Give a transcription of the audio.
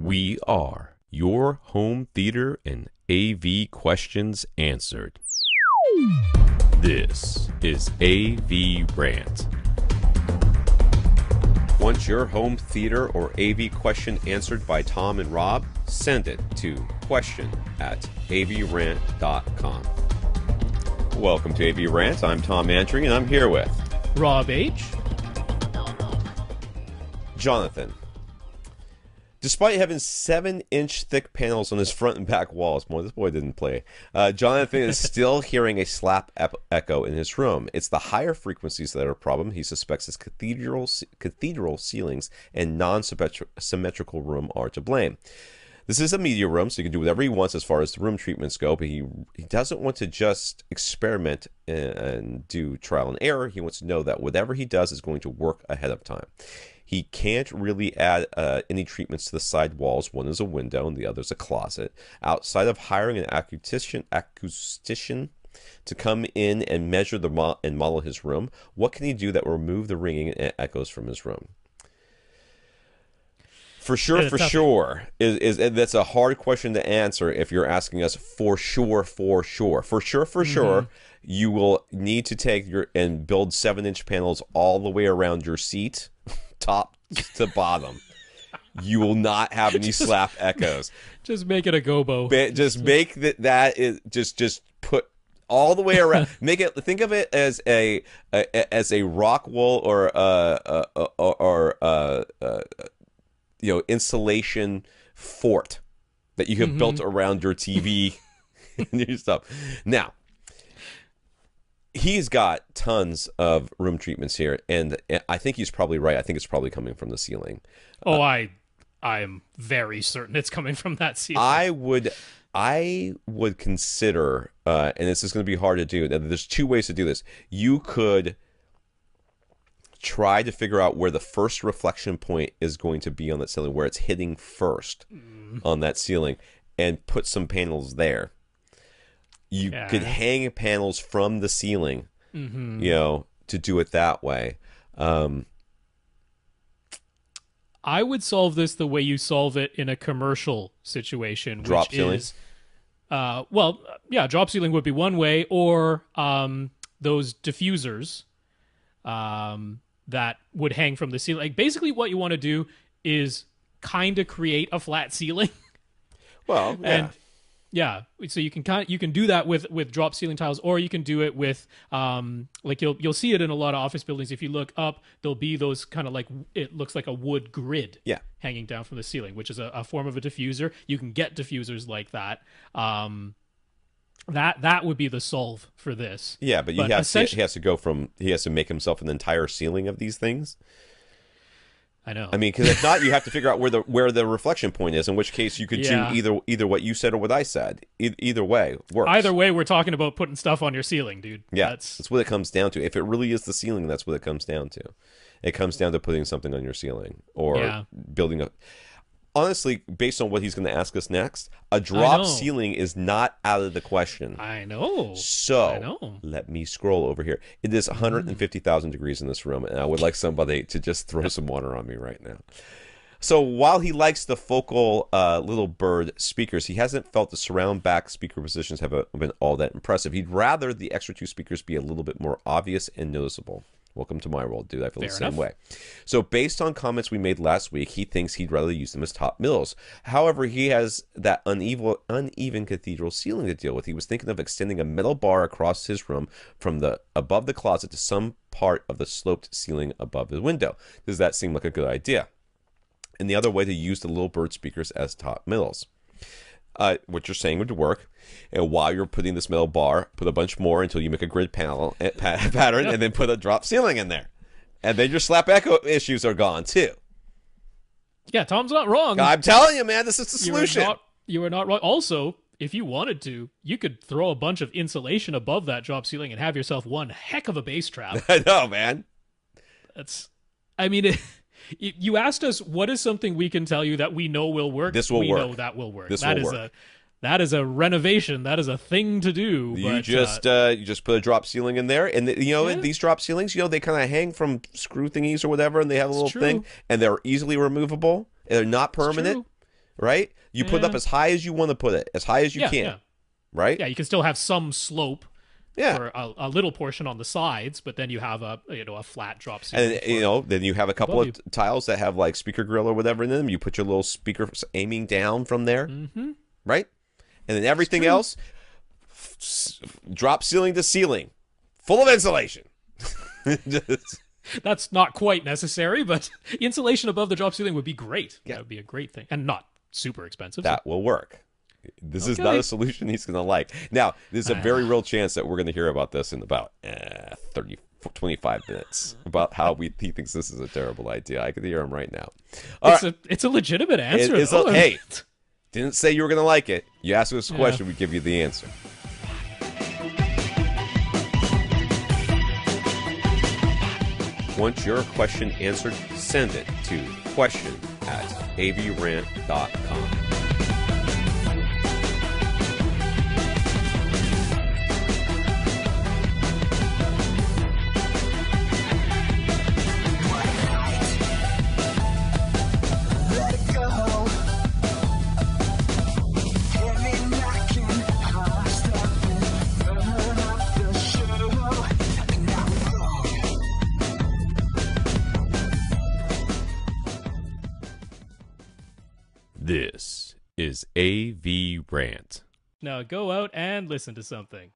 We are your home theater and AV questions answered. This is AVRant. Want your home theater or AV question answered by Tom and Rob? Send it to question@avrant.com. Welcome to AVRant. I'm Tom Andry, and I'm here with Rob H. Jonathan. Despite having 7-inch thick panels on his front and back walls, boy, this boy didn't play. Jonathan is still hearing a slap echo in his room. It's the higher frequencies that are a problem. He suspects his cathedral ceilings and non-symmetrical room are to blame. This is a media room, so he can do whatever he wants as far as the room treatments go, but he doesn't want to just experiment and do trial and error. He wants to know that whatever he does is going to work ahead of time. He can't really add any treatments to the side walls. One is a window and the other is a closet. Outside of hiring an acoustician to come in and measure and model his room, what can he do that will remove the ringing and echoes from his room? For sure, that's a hard question to answer if you're asking us for sure. You will need to take and build 7-inch panels all the way around your seat, top to bottom. You will not have any slap echoes. Just make it a gobo. Just make that is just put all the way around. Make it. Think of it as a rock wool or insulation fort that you have built around your TV and your stuff. Now, he's got tons of room treatments here, and I think he's probably right. I think it's probably coming from the ceiling. Oh, I am very certain it's coming from that ceiling. I would consider, and this is going to be hard to do. There's two ways to do this. You could try to figure out where the first reflection point is going to be on that ceiling, where it's hitting first on that ceiling, and put some panels there. You could hang panels from the ceiling, to do it that way. I would solve this the way you solve it in a commercial situation, drop ceiling. Drop ceiling would be one way, or those diffusers that would hang from the ceiling. Like, basically what you want to do is kind of create a flat ceiling. Well, yeah. So you can do that with drop ceiling tiles, or you can do it with you'll see it in a lot of office buildings. If you look up, there'll be those kind of like, it looks like a wood grid hanging down from the ceiling, which is a form of a diffuser. You can get diffusers like that. That would be the solve for this. Yeah, but he has to make himself an entire ceiling of these things. I know. I mean, because if not, you have to figure out where the reflection point is. In which case, you could do either what you said or what I said. Either way works. Either way, we're talking about putting stuff on your ceiling, dude. Yeah, that's what it comes down to. If it really is the ceiling, that's what it comes down to. It comes down to putting something on your ceiling or building a. Honestly, based on what he's going to ask us next, a drop ceiling is not out of the question. I know. So, let me scroll over here. It is 150,000 degrees in this room, and I would like somebody to just throw some water on me right now. So, while he likes the focal little bird speakers, he hasn't felt the surround back speaker positions have been all that impressive. He'd rather the extra two speakers be a little bit more obvious and noticeable. Welcome to my world, dude. I feel the same way. So based on comments we made last week, he thinks he'd rather use them as top middles. However, he has that uneven cathedral ceiling to deal with. He was thinking of extending a metal bar across his room from above the closet to some part of the sloped ceiling above the window. Does that seem like a good idea? And the other way to use the little bird speakers as top middles. What you're saying would work, and while you're putting this metal bar, put a bunch more until you make a grid pattern, and then put a drop ceiling in there, and then your slap echo issues are gone too. Yeah, Tom's not wrong. I'm telling you, man, this is the solution. You are not wrong. Also, if you wanted to, you could throw a bunch of insulation above that drop ceiling and have yourself one heck of a bass trap. I know, man. You asked us what is something we can tell you that we know will work. This will work. We know that will work. That will work. That is a renovation. That is a thing to do. You just put a drop ceiling in there, and these drop ceilings, they kind of hang from screw thingies or whatever, and they have a little thing, and they're easily removable. And they're not permanent. right? You put it up as high as you want to put it, as high as you can, right? Yeah, you can still have some slope. Yeah, for a little portion on the sides, but then you have a flat drop ceiling. And then you have a couple of tiles that have like speaker grill or whatever in them. You put your little speaker aiming down from there, right? And then everything else, drop ceiling to ceiling, full of insulation. That's not quite necessary, but insulation above the drop ceiling would be great. Yeah. That would be a great thing, and not super expensive. That will work. This is not a solution he's going to like. Now, there's a very real chance that we're going to hear about this in about 25 minutes, about how he thinks this is a terrible idea. I can hear him right now. It's a legitimate answer. Hey, didn't say you were going to like it. You ask us a question, we give you the answer. Want your question answered? Send it to question@avrant.com. This is AVRant. Now go out and listen to something.